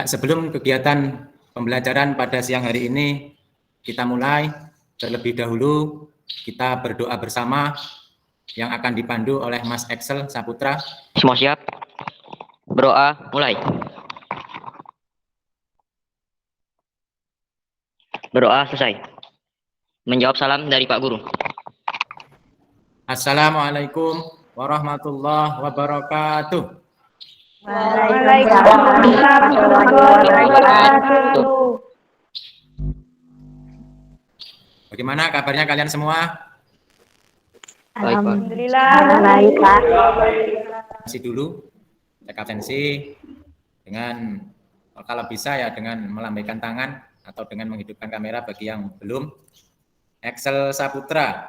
Ya, sebelum kegiatan pembelajaran pada siang hari ini kita mulai, terlebih dahulu kita berdoa bersama yang akan dipandu oleh Mas Excel Saputra. Semua siap? Berdoa, mulai. Berdoa selesai. Menjawab salam dari Pak Guru. Assalamualaikum warahmatullahi wabarakatuh. Waalaikumsalam warahmatullahi wabarakatuh. Bagaimana kabarnya kalian semua? Baik, Pak. Alhamdulillah. Baik, Pak. Masih dulu cek absensi dengan kalau bisa ya dengan melambaikan tangan atau dengan menghidupkan kamera bagi yang belum. Excel Saputra.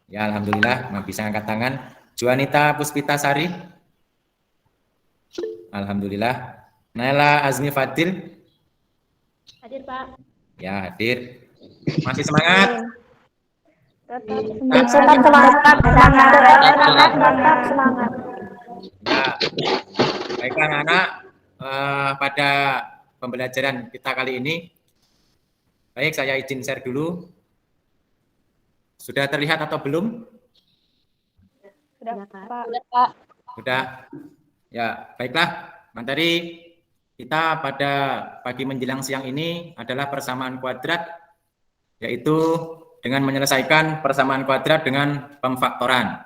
Ya, alhamdulillah bisa angkat tangan. Juanita Puspitasari. Alhamdulillah. Naila Azmi Fadil. Hadir, Pak. Ya, hadir. Masih semangat? Tetap semangat. Ya. Baiklah anak-anak, pada pembelajaran kita kali ini, baik saya izin share dulu. Sudah terlihat atau belum? Sudah, Pak. Sudah. Ya, baiklah. Materi kita pada pagi menjelang siang ini adalah persamaan kuadrat, yaitu dengan menyelesaikan persamaan kuadrat dengan pemfaktoran.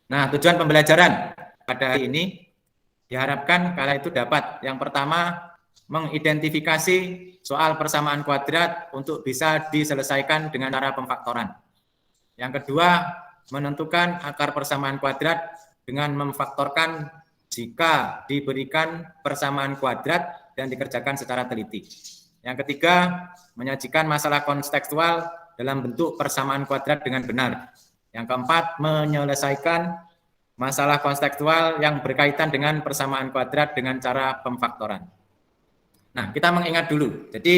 Nah, tujuan pembelajaran pada hari ini diharapkan kalian itu dapat yang pertama mengidentifikasi soal persamaan kuadrat untuk bisa diselesaikan dengan cara pemfaktoran. Yang kedua, menentukan akar persamaan kuadrat dengan memfaktorkan jika diberikan persamaan kuadrat dan dikerjakan secara teliti. Yang ketiga, menyajikan masalah kontekstual dalam bentuk persamaan kuadrat dengan benar. Yang keempat, menyelesaikan masalah kontekstual yang berkaitan dengan persamaan kuadrat dengan cara pemfaktoran. Nah, kita mengingat dulu. Jadi,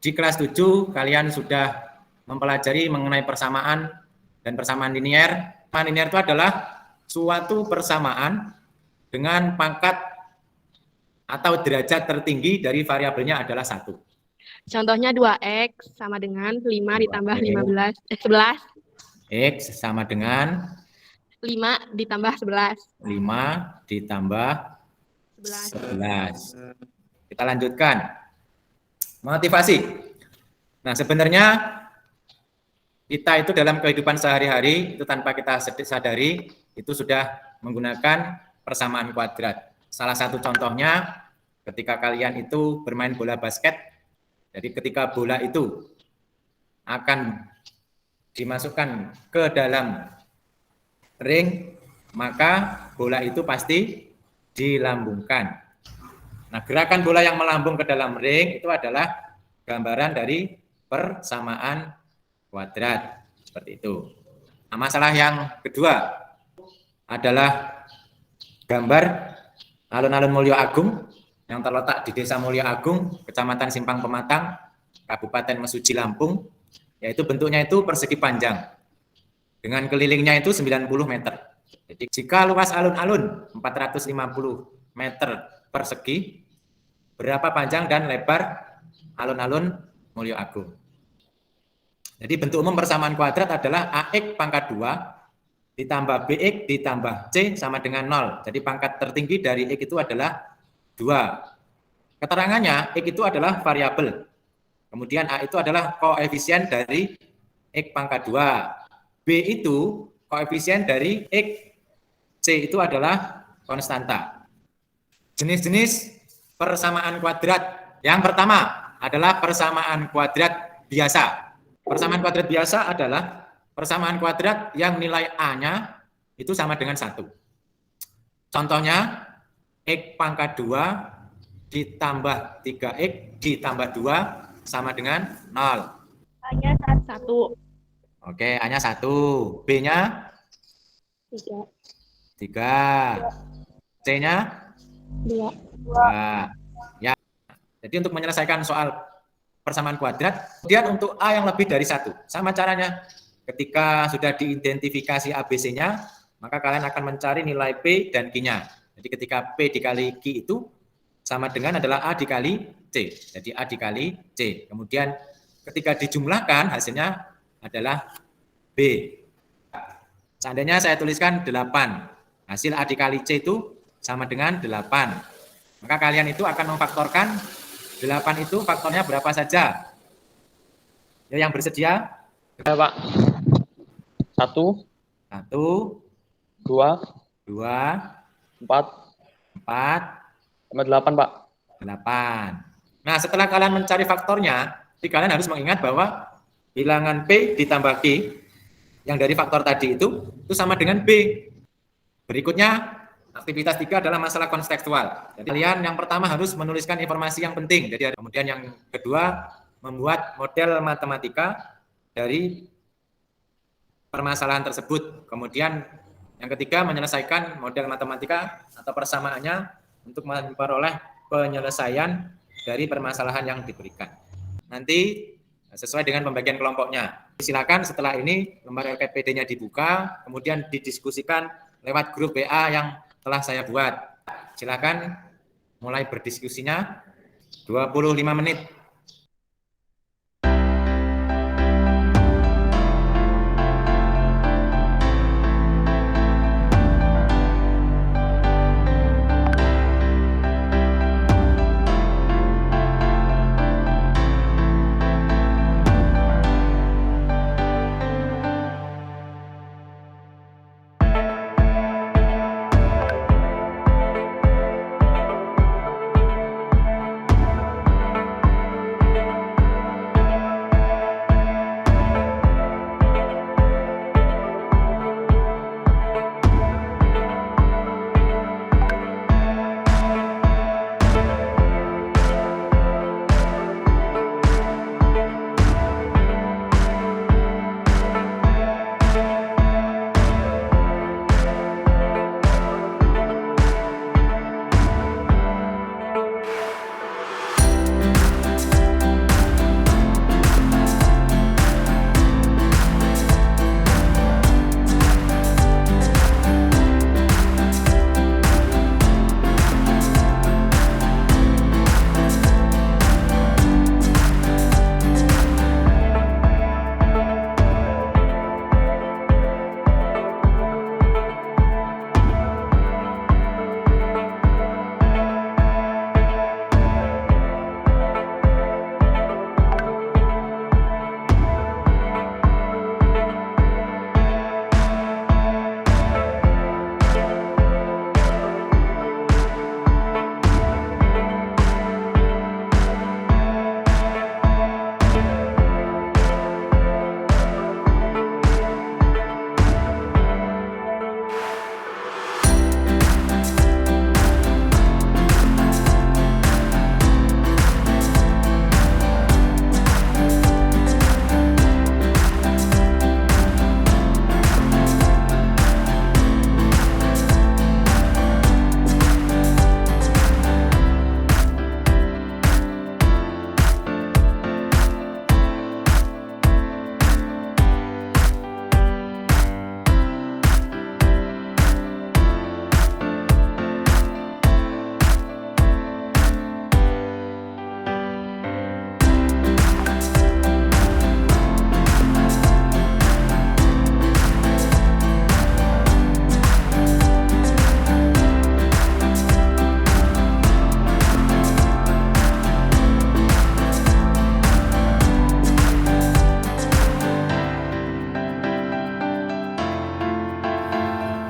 di kelas 7 kalian sudah mempelajari mengenai persamaan dan persamaan linier. Persamaan linier itu adalah suatu persamaan dengan pangkat atau derajat tertinggi dari variabelnya adalah 1. Contohnya 2x sama dengan 5 ditambah 11. X sama dengan 5 ditambah 11. 5 ditambah 11. Kita lanjutkan. Motivasi. Nah, sebenarnya kita itu dalam kehidupan sehari-hari itu tanpa kita sadari itu sudah menggunakan persamaan kuadrat. Salah satu contohnya ketika kalian itu bermain bola basket. Jadi ketika bola itu akan dimasukkan ke dalam ring, maka bola itu pasti dilambungkan. Nah, gerakan bola yang melambung ke dalam ring itu adalah gambaran dari persamaan kuadrat. Seperti itu. Nah, masalah yang kedua adalah gambar alun-alun Mulyo Agung yang terletak di Desa Mulyo Agung, Kecamatan Simpang Pematang, Kabupaten Mesuji, Lampung, yaitu bentuknya itu persegi panjang. Dengan kelilingnya itu 90 meter. Jadi jika luas alun-alun 450 meter persegi, berapa panjang dan lebar alun-alun Mulyo Agung? Jadi bentuk umum persamaan kuadrat adalah AX pangkat 2 ditambah BX ditambah C sama dengan 0. Jadi pangkat tertinggi dari X itu adalah 2. Keterangannya, X itu adalah variabel. Kemudian A itu adalah koefisien dari X pangkat 2. B itu koefisien dari X. C itu adalah konstanta. Jenis-jenis persamaan kuadrat. Yang pertama adalah persamaan kuadrat biasa. Persamaan kuadrat biasa adalah persamaan kuadrat yang nilai A-nya itu sama dengan 1. Contohnya, X pangkat 2 ditambah 3X ditambah 2 sama dengan 0. A-nya 1. Oke, A-nya 1. B-nya? 3. C-nya? 2. Ya. Jadi untuk menyelesaikan soal persamaan kuadrat, kemudian untuk A yang lebih dari 1. Sama caranya. Ketika sudah diidentifikasi ABC-nya, maka kalian akan mencari nilai P dan Q-nya. Jadi ketika P dikali Q itu sama dengan adalah A dikali C. Jadi A dikali C. Kemudian ketika dijumlahkan hasilnya adalah B. Seandainya saya tuliskan 8. Hasil A dikali C itu sama dengan 8. Maka kalian itu akan memfaktorkan 8 itu faktornya berapa saja. Ya, yang bersedia? Ya, Pak. 1, 1, 2, 2, 4, 4, sama 8, Pak. 8. Nah, setelah kalian mencari faktornya, kalian harus mengingat bahwa bilangan P ditambah Q yang dari faktor tadi itu sama dengan B. Berikutnya, aktivitas 3 adalah masalah kontekstual. Jadi kalian yang pertama harus menuliskan informasi yang penting. Jadi kemudian yang kedua, membuat model matematika dari permasalahan tersebut. Kemudian yang ketiga, menyelesaikan model matematika atau persamaannya untuk memperoleh penyelesaian dari permasalahan yang diberikan. Nanti sesuai dengan pembagian kelompoknya. Silakan setelah ini lembar LKPD-nya dibuka, kemudian didiskusikan lewat grup WA yang telah saya buat. Silakan mulai berdiskusinya 25 menit.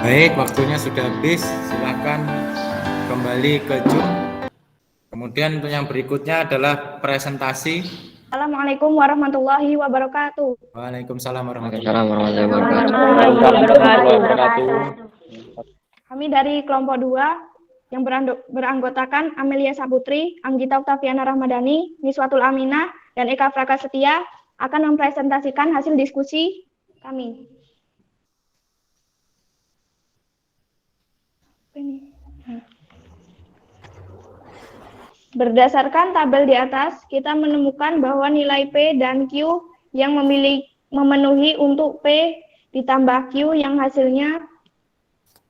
Baik, waktunya sudah habis. Silakan kembali ke Zoom. Kemudian untuk yang berikutnya adalah presentasi. Assalamualaikum warahmatullahi wabarakatuh. Waalaikumsalam warahmatullahi Waalaikumsalam warahmatullahi wabarakatuh. Kami dari kelompok 2 yang beranggotakan Amelia Saputri, Anggita Oktaviana Rahmadani, Niswatul Aminah, dan Eka Prakasetia akan mempresentasikan hasil diskusi kami. Berdasarkan tabel di atas, kita menemukan bahwa nilai P dan Q yang memenuhi untuk P ditambah Q yang hasilnya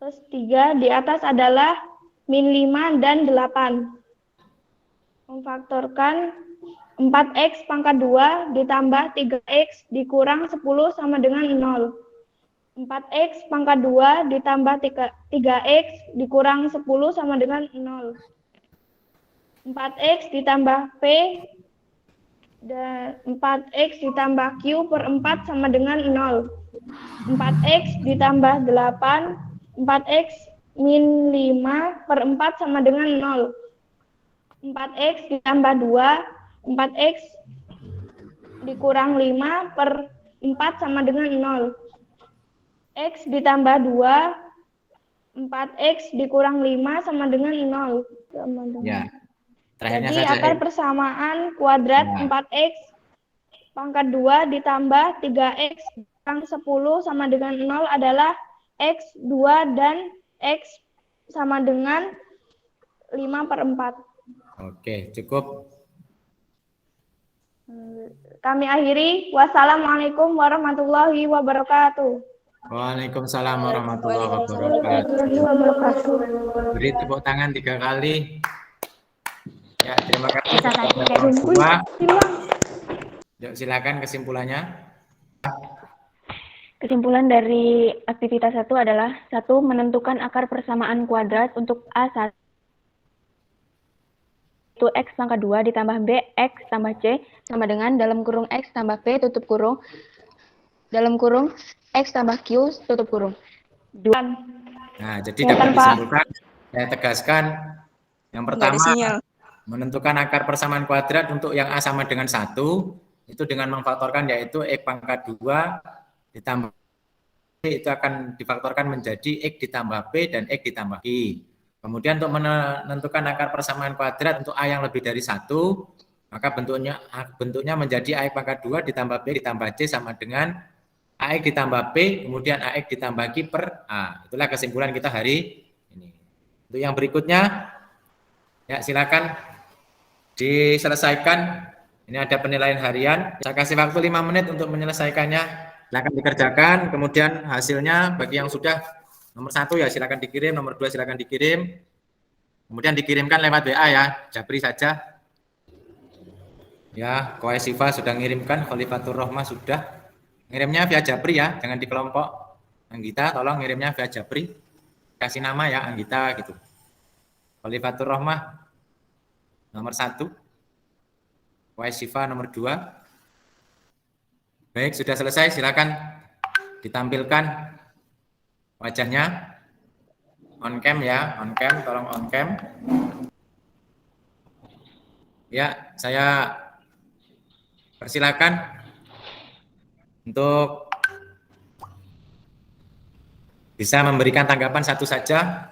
plus 3 di atas adalah min 5 dan 8. Memfaktorkan 4x pangkat 2 ditambah 3x dikurang 10 sama dengan 0. 4x pangkat 2 ditambah 3x dikurang 10 sama dengan 0. 4x ditambah P dan 4x ditambah Q per 4 sama dengan 0. 4x ditambah 8, 4x min 5 per 4 sama dengan 0. 4x ditambah 2, 4x dikurang 5 per 4 sama dengan 0. X ditambah 2, 4x dikurang 5 sama dengan 0. Ya. Terakhirnya Jadi saja. akar persamaan kuadrat Ya. 4x pangkat 2 ditambah 3x kurang 10 sama dengan 0 adalah x 2 dan x sama dengan 5 per 4. Oke, cukup. Kami akhiri. Wassalamualaikum warahmatullahi wabarakatuh. Waalaikumsalam warahmatullahi wabarakatuh. Beri tepuk tangan 3 kali. Ya, terima kasih. Semua. Yuk, silakan kesimpulannya. Kesimpulan dari aktivitas 1 adalah 1. Menentukan akar persamaan kuadrat untuk A1 itu X pangkat 2 ditambah B X tambah C sama dengan dalam kurung X tambah P tutup kurung dalam kurung X tambah Q tutup kurung. 2. Nah, jadi dapat disimpulkan, saya tegaskan yang pertama, menentukan akar persamaan kuadrat untuk yang A sama dengan 1, itu dengan memfaktorkan yaitu X pangkat 2 ditambah P itu akan difaktorkan menjadi X ditambah P dan X ditambah Q. Kemudian untuk menentukan akar persamaan kuadrat untuk A yang lebih dari 1, maka bentuknya menjadi AX pangkat 2 ditambah B ditambah C sama dengan AX ditambah P, kemudian AX ditambah Q per A. Itulah kesimpulan kita hari ini. Untuk yang berikutnya, ya silakan diselesaikan. Ini ada penilaian harian. Saya kasih waktu 5 menit untuk menyelesaikannya. Silakan dikerjakan. Kemudian hasilnya bagi yang sudah nomor 1 ya silakan dikirim, nomor 2 silakan dikirim. Kemudian dikirimkan lewat WA ya, Japri saja. Ya, Koe Siva sudah ngirimkan, Khalifatur Rohmah sudah. Ngirimnya via Japri ya, jangan di kelompok. Anggita tolong ngirimnya via Japri. Kasih nama ya Anggita gitu. Khalifatur Rohmah nomor 1. Koe Siva nomor 2. Baik, sudah selesai, silakan ditampilkan wajahnya. On cam ya, on cam, tolong on cam. Ya, saya persilakan untuk bisa memberikan tanggapan satu saja.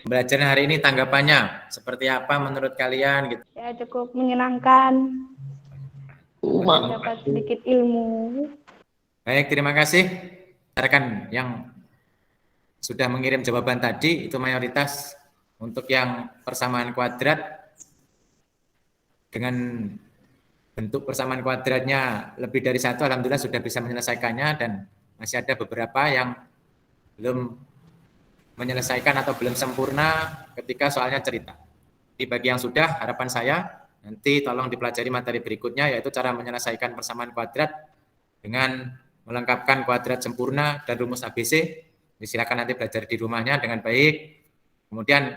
Pembelajaran hari ini tanggapannya seperti apa menurut kalian gitu. Ya, cukup menyenangkan. Dapat sedikit ilmu. Baik, terima kasih. Rekan yang sudah mengirim jawaban tadi itu mayoritas untuk yang persamaan kuadrat dengan bentuk persamaan kuadratnya lebih dari 1, alhamdulillah sudah bisa menyelesaikannya dan masih ada beberapa yang belum menyelesaikan atau belum sempurna ketika soalnya cerita. Di bagi yang sudah, harapan saya nanti tolong dipelajari materi berikutnya yaitu cara menyelesaikan persamaan kuadrat dengan melengkapkan kuadrat sempurna dan rumus ABC. Silakan nanti belajar di rumahnya dengan baik. Kemudian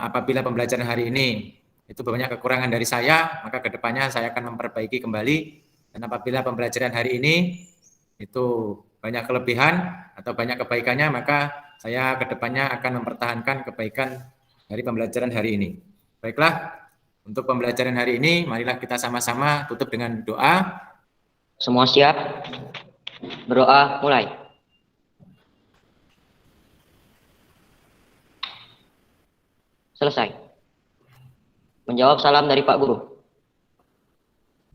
apabila pembelajaran hari ini itu banyak kekurangan dari saya, maka kedepannya saya akan memperbaiki kembali. Dan apabila pembelajaran hari ini itu banyak kelebihan atau banyak kebaikannya, maka saya kedepannya akan mempertahankan kebaikan dari pembelajaran hari ini. Baiklah, untuk pembelajaran hari ini, marilah kita sama-sama tutup dengan doa. Semua siap? Berdoa mulai. Selesai. Menjawab salam dari Pak Guru.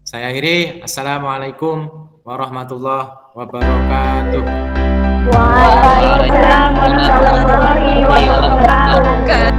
Saya akhiri. Assalamualaikum warahmatullahi wabarakatuh. Waalaikumsalam warahmatullahi wabarakatuh.